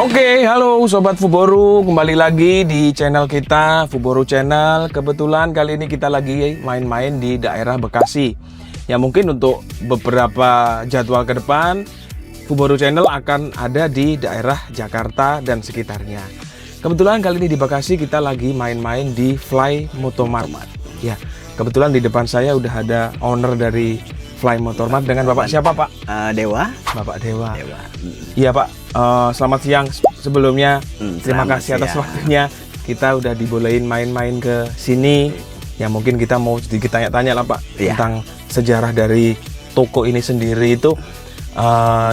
Oke, halo Sobat Fuboru, kembali lagi di channel kita, Fuboru Channel. Kebetulan kali ini kita lagi main-main di daerah Bekasi. Ya mungkin untuk beberapa jadwal ke depan, Fuboru Channel akan ada di daerah Jakarta dan sekitarnya. Kebetulan kali ini di Bekasi kita lagi main-main di Fly Motomart. Ya, kebetulan di depan saya udah ada owner dari Fly Motomart dengan Bapak siapa Pak? Dewa. Bapak Dewa. Iya Pak, selamat siang sebelumnya. Terima kasih atas waktunya. Kita udah dibolehin main-main ke sini. Ya mungkin kita mau sedikit tanya-tanya lah Pak tentang sejarah dari toko ini sendiri itu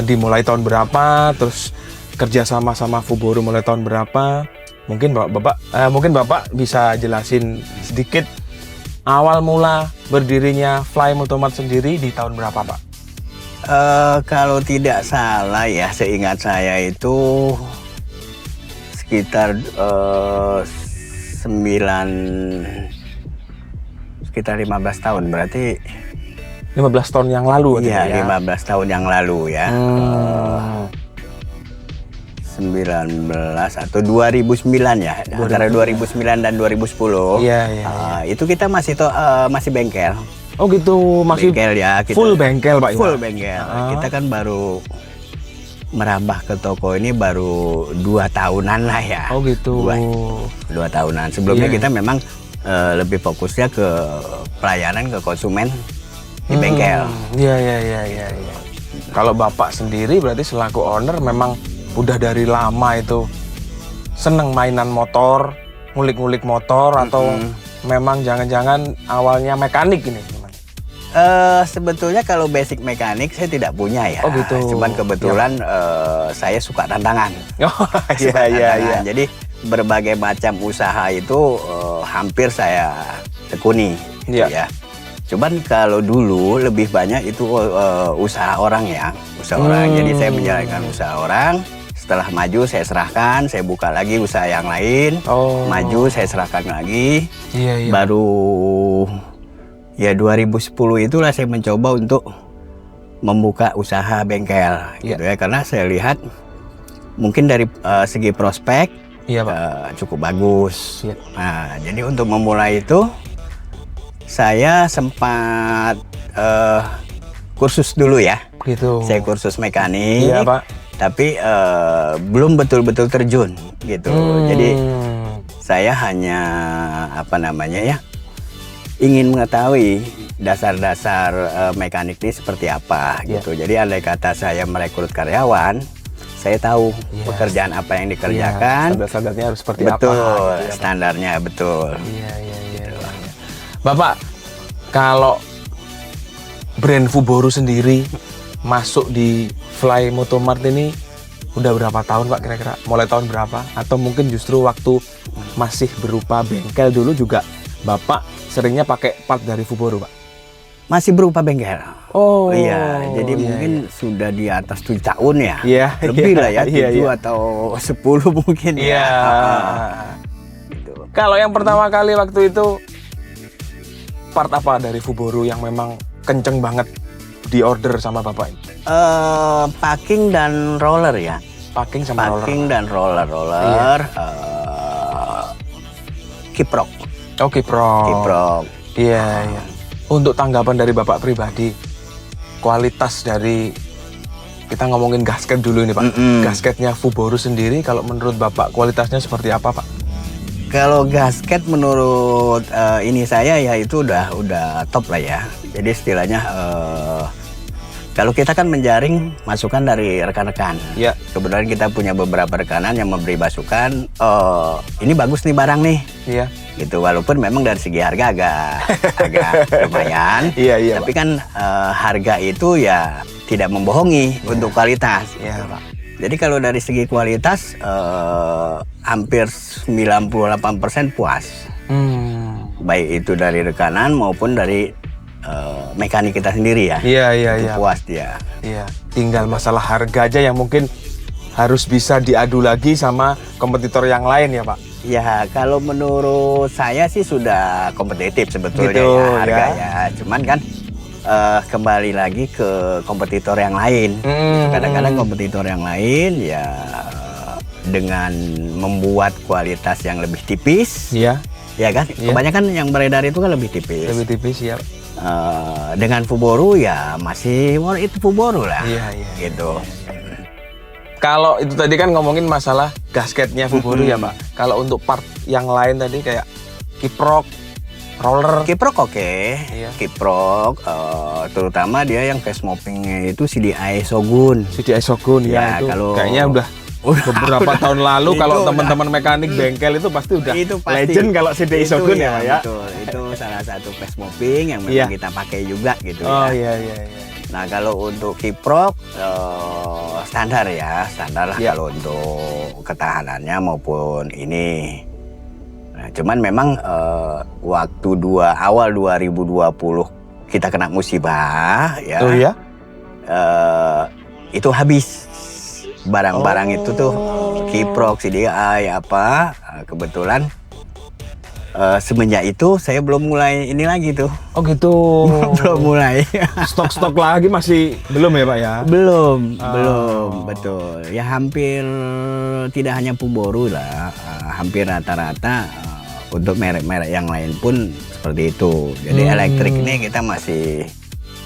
dimulai tahun berapa, terus kerja sama Fuboru mulai tahun berapa. Mungkin Bapak bisa jelasin sedikit awal mula berdirinya Fly Motomart sendiri di tahun berapa Pak? Kalau tidak salah ya, seingat saya itu sekitar 15 tahun, berarti 15 tahun yang lalu. Iya, ya? 15 tahun yang lalu ya. 19 atau 2009 ya, antara 2009 dan 2010. Itu kita masih bengkel. Oh gitu, masih bengkel ya. Full bengkel Pak? Full bengkel. Kita kan baru merambah ke toko ini baru 2 tahunan lah ya. Oh gitu. 2 tahunan. Sebelumnya kita memang lebih fokusnya ke pelayanan ke konsumen di bengkel. Iya. Kalau Bapak sendiri berarti selaku owner memang udah dari lama itu seneng mainan motor, ngulik-ngulik motor, atau memang jangan-jangan awalnya mekanik ini? Sebetulnya kalau basic mekanik saya tidak punya ya. Oh gitu. Cuman kebetulan saya suka tantangan. Iya. Jadi berbagai macam usaha itu hampir saya tekuni gitu ya. Cuman kalau dulu lebih banyak itu usaha orang ya, usaha orang. Jadi saya menjalankan usaha orang. Setelah maju saya serahkan, saya buka lagi usaha yang lain. Maju saya serahkan lagi. Baru ya 2010 itulah saya mencoba untuk membuka usaha bengkel gitu ya, karena saya lihat mungkin dari segi prospek cukup bagus. Nah, jadi untuk memulai itu saya sempat kursus dulu ya. Gitu. Saya kursus mekanik. Iya, Pak. Tapi belum betul-betul terjun gitu. Jadi saya hanya ingin mengetahui dasar-dasar mekanik ini seperti apa gitu. Jadi andai kata saya merekrut karyawan, saya tahu pekerjaan apa yang dikerjakan. Standar-standarnya harus seperti apa? Betul, standarnya betul. Iya. Bapak, kalau brand Fuboru sendiri masuk di Fly Motomart ini udah berapa tahun Pak kira-kira? Mulai tahun berapa? Atau mungkin justru waktu masih berupa bengkel dulu juga Bapak seringnya pakai part dari Fuboru Pak? Masih berupa bengkel. Oh iya, jadi mungkin sudah di atas 7 tahun ya. Lebih lah ya, 7 atau 10 mungkin ya. Gitu. Kalau yang pertama kali waktu itu part apa dari Fuboru yang memang kenceng banget di order sama Bapak ini? Packing dan roller ya. Packing sama roller. Packing dan roller. Kiprok. Oh, Kiprok. Iya. Untuk tanggapan dari Bapak pribadi, kualitas dari, kita ngomongin gasket dulu ini Pak. Gasketnya Fuboru sendiri, kalau menurut Bapak kualitasnya seperti apa Pak? Kalau gasket menurut ini saya ya itu udah top lah ya. Jadi istilahnya kalau kita kan menjaring masukan dari rekan-rekan. Ya. Kebetulan kita punya beberapa rekanan yang memberi masukan. Ini bagus nih barang nih. Iya. Gitu. Walaupun memang dari segi harga agak lumayan. Iya. Tapi kan harga itu ya tidak membohongi untuk kualitas. Iya Pak. Jadi kalau dari segi kualitas hampir 98% puas. Baik itu dari rekanan maupun dari mekanik kita sendiri ya. Iya. Puas dia. Iya. Tinggal masalah harga aja yang mungkin harus bisa diadu lagi sama kompetitor yang lain ya Pak. Ya kalau menurut saya sih sudah kompetitif sebetulnya gitu, ya harganya. Cuman kan kembali lagi ke kompetitor yang lain. Kadang-kadang kompetitor yang lain ya dengan membuat kualitas yang lebih tipis, Iya. ya kan? Iya. Kebanyakan yang beredar itu kan lebih tipis. Lebih tipis ya. Dengan Fuboru ya masih itu Fuboru lah, Iya. gitu. Kalau itu tadi kan ngomongin masalah gasketnya Fuboru ya Pak. Kalau untuk part yang lain tadi kayak kiprok, roller. Kiprok oke. Iya. Kiprok, terutama dia yang face moppingnya itu CDI Shogun. CDI Shogun Ya, ya, itu kalau- kayaknya udah beberapa tahun lalu Itu kalau udah. teman-teman mekanik bengkel itu pasti udah Itu pasti. legend kalau CDI Itu Shogun ya Pak ya. Betul. Itu salah satu face mopping yang memang Iya. kita pakai juga gitu Oh ya. iya. Nah kalau untuk kiprok standar lah Iya. kalau untuk ketahanannya maupun ini. Nah, cuman memang waktu awal 2020 kita kena musibah ya. Oh iya. Itu habis barang-barang itu tuh kiprok, CDI apa. Kebetulan semenjak itu saya belum mulai ini lagi tuh. Oh gitu. Belum mulai. Stok-stok lagi masih belum ya Pak ya? Belum, Oh. belum, betul. Ya hampir tidak hanya Fuboru lah, hampir rata-rata untuk merek-merek yang lain pun seperti itu. Jadi elektrik ini kita masih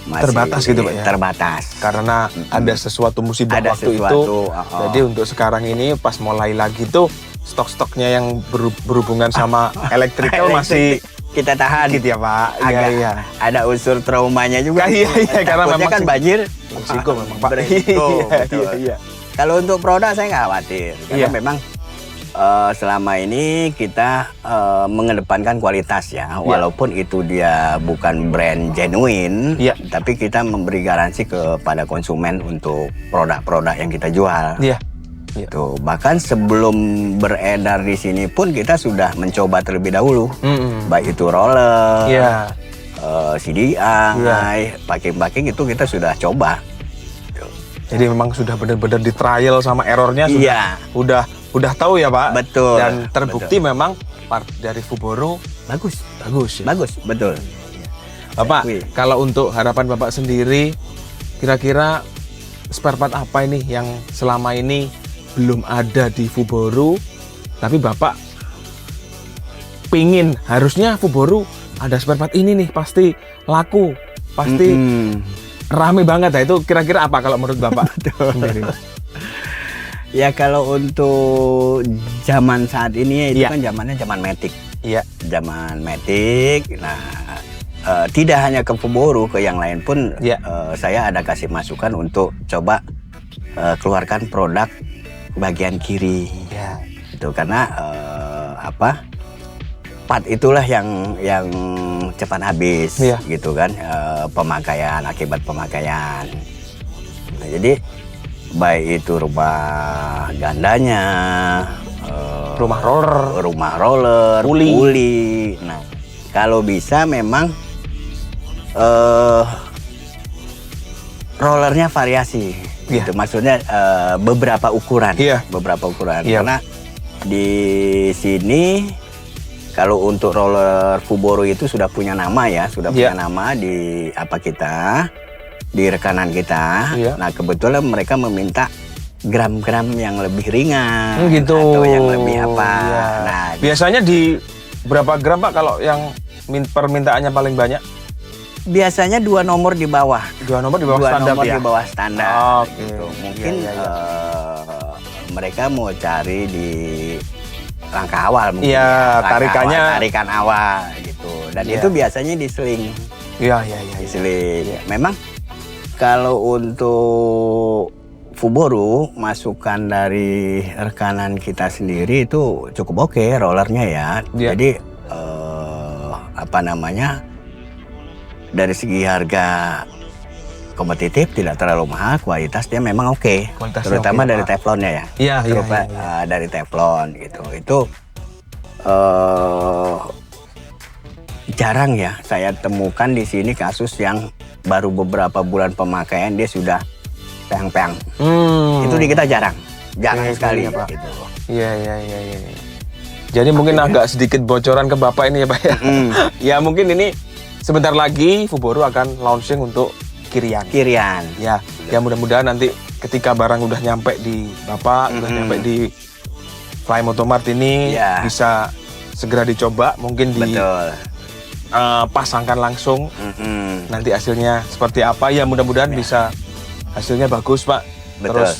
Terbatas gitu, Pak, ya? Terbatas. Karena ada sesuatu musibah Ada waktu sesuatu, itu. Jadi untuk sekarang ini pas mulai lagi tuh stok-stoknya yang berhubungan sama elektrikal masih kita tahan. gitu ya Pak. Agak Iya. ada unsur traumanya juga. Iya, karena Takutnya memang kan banjir. Risiko memang Pak. Beresiko, betul. Iya. Kalau untuk produk saya nggak khawatir, karena Iya. memang selama ini kita mengedepankan kualitas ya, walaupun itu dia bukan brand genuine, Iya. tapi kita memberi garansi kepada konsumen untuk produk-produk yang kita jual. Iya. Tuh, bahkan sebelum beredar di sini pun kita sudah mencoba terlebih dahulu, baik itu roller, Iya. CDI, packing-packing itu kita sudah coba. Jadi memang sudah benar-benar di trial sama errornya sudah Iya. udah tahu ya Pak. Betul. Dan terbukti memang part dari Fuboru Bagus, bagus ya. bagus, betul. Bapak, Wih. kalau untuk harapan Bapak sendiri, kira-kira spare part apa ini yang selama ini belum ada di Fuboru, tapi Bapak pingin harusnya Fuboru ada spare part ini nih, pasti laku, pasti rame banget. Nah, itu kira-kira apa kalau menurut Bapak sendiri? Ya kalau untuk zaman saat ini itu Iya. kan zamannya zaman Matic. Iya. Zaman Matic. Nah, tidak hanya ke Fuboru, ke yang lain pun Iya. saya ada kasih masukan untuk coba keluarkan produk bagian kiri. Ya. Itu karena part itulah yang cepat habis, Iya. gitu kan, pemakaian, akibat pemakaian. Nah, jadi baik itu rumah gandanya, Rumah roller, puli. Nah, kalau bisa memang rollernya variasi, Iya. gitu. Maksudnya beberapa ukuran, Iya. beberapa ukuran. Iya. Karena di sini kalau untuk roller Fuboru itu sudah punya nama ya, sudah punya nama di di rekanan kita. Iya. Nah kebetulan mereka meminta gram-gram yang lebih ringan, Gitu. atau yang lebih apa. Iya. Nah Biasanya di berapa gram Pak kalau yang permintaannya paling banyak? biasanya 2 nomor di bawah. 2 nomor di bawah 2 standar nomor ya? di bawah standar. Oke. Gitu. Mungkin Iya, iya. mereka mau cari di langkah awal mungkin. Iya, ya. Langkah tarikannya. awal, tarikan awal gitu. Dan Iya. itu biasanya diseling. Iya. Diseling. Memang kalau untuk Fuboru, masukan dari rekanan kita sendiri itu cukup oke, rollernya ya. Iya. Jadi dari segi harga kompetitif, tidak terlalu mahal, kualitasnya memang oke. Kualitasnya Terutama oke, dari Pak. teflonnya ya. Iya. Dari teflon gitu. Itu jarang ya saya temukan di sini kasus yang baru beberapa bulan pemakaian dia sudah peang-peang. Itu di kita jarang Oke, sekali iya, Pak. gitu. Iya. Jadi mungkin agak sedikit bocoran ke Bapak ini ya Pak ya. Ya mungkin ini sebentar lagi Fuboru akan launching untuk kirian. Kirian. Ya mudah-mudahan nanti ketika barang udah nyampe di Bapak, udah nyampe di Fly Motomart ini Ya. bisa segera dicoba, mungkin Betul. dipasangkan langsung. Nanti hasilnya seperti apa? Ya mudah-mudahan bisa hasilnya bagus, Pak. Betul. Terus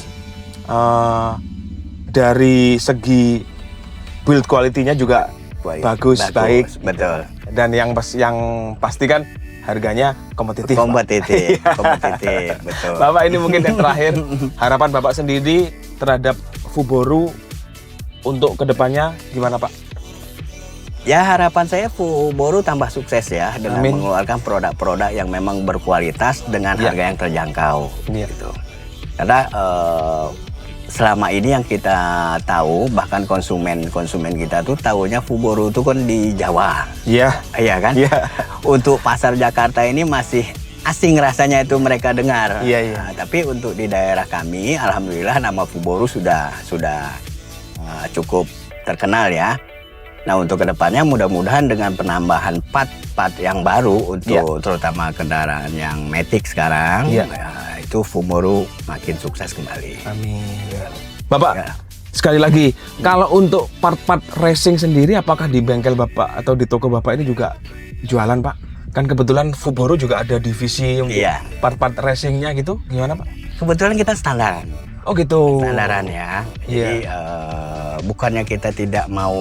dari segi build quality-nya juga bagus, baik. Betul. Dan yang pasti kan harganya kompetitif. Kompetitif, kompetitif, betul. Bapak, ini mungkin yang terakhir, harapan Bapak sendiri terhadap Fuboru untuk kedepannya gimana, Pak? Ya, harapan saya Fuboru tambah sukses ya dengan Amin. mengeluarkan produk-produk yang memang berkualitas dengan harga yang terjangkau. Iya. Gitu. Karena selama ini yang kita tahu, bahkan konsumen kita tuh tahunya Fuboru itu kan di Jawa. Iya. Iya kan? Iya. Untuk pasar Jakarta ini masih asing rasanya itu mereka dengar. Iya, iya. Nah, tapi untuk di daerah kami, alhamdulillah nama Fuboru sudah cukup terkenal ya. Nah, untuk kedepannya mudah-mudahan dengan penambahan part yang baru untuk terutama kendaraan yang Matic sekarang, Iya. ya, itu Fuboru makin sukses kembali. Amin. Bapak, Ya. sekali lagi, kalau untuk part-part racing sendiri, apakah di bengkel Bapak atau di toko Bapak ini juga jualan, Pak? Kan kebetulan Fuboru juga ada divisi untuk Iya. part-part racingnya gitu, gimana, Pak? Kebetulan kita standaran. Oh gitu. Standaran ya. Jadi Iya. bukannya kita tidak mau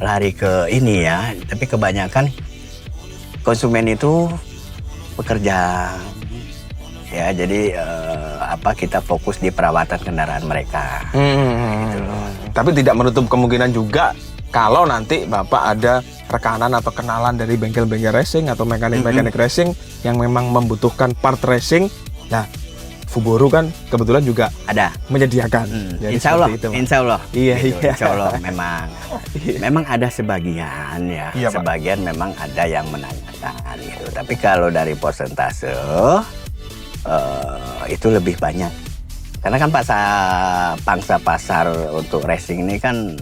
lari ke ini ya, tapi kebanyakan konsumen itu bekerja. Ya, jadi kita fokus di perawatan kendaraan mereka. Tapi tidak menutup kemungkinan juga kalau nanti Bapak ada rekanan atau kenalan dari bengkel-bengkel racing atau mekanik-mekanik racing yang memang membutuhkan part racing. Nah, Fuboru kan kebetulan juga Ada. menyediakan. Jadi Insya Allah, seperti itu, Pak. Insya Allah. Iya, Gitu, iya. Insya Allah memang ada sebagian ya. Iya, Pak. Sebagian memang ada yang menanyakan gitu. Tapi kalau dari persentase itu lebih banyak. Karena kan pangsa pasar untuk racing ini kan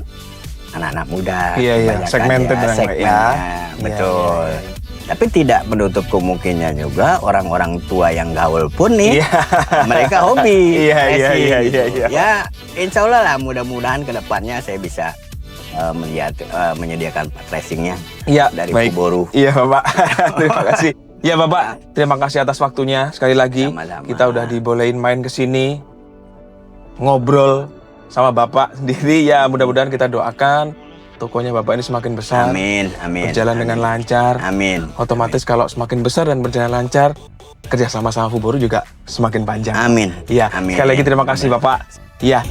anak-anak muda. Iya, iya. kebanyakan Segmented ya, dengan segmennya, iya. betul. Iya, iya. Tapi tidak menutup kemungkinan juga orang-orang tua yang gaul pun nih, Iya. mereka hobi Iya, iya, racing iya, gitu. iya, iya. Ya, insya Allah lah mudah-mudahan kedepannya saya bisa menyediakan racingnya Iya, dari baik. Fuboru. Iya, Bapak. Terima kasih. Ya, Bapak, terima kasih atas waktunya. Sekali lagi, Sama-sama. kita udah dibolehin main ke sini, ngobrol sama Bapak sendiri. Ya, mudah-mudahan kita doakan tokonya Bapak ini semakin besar, Amin, amin. berjalan amin. dengan lancar. Amin. Otomatis kalau semakin besar dan berjalan lancar, kerjasama sama Fuboru juga semakin panjang. Amin. Iya, Amin. sekali lagi terima kasih Bapak. Iya.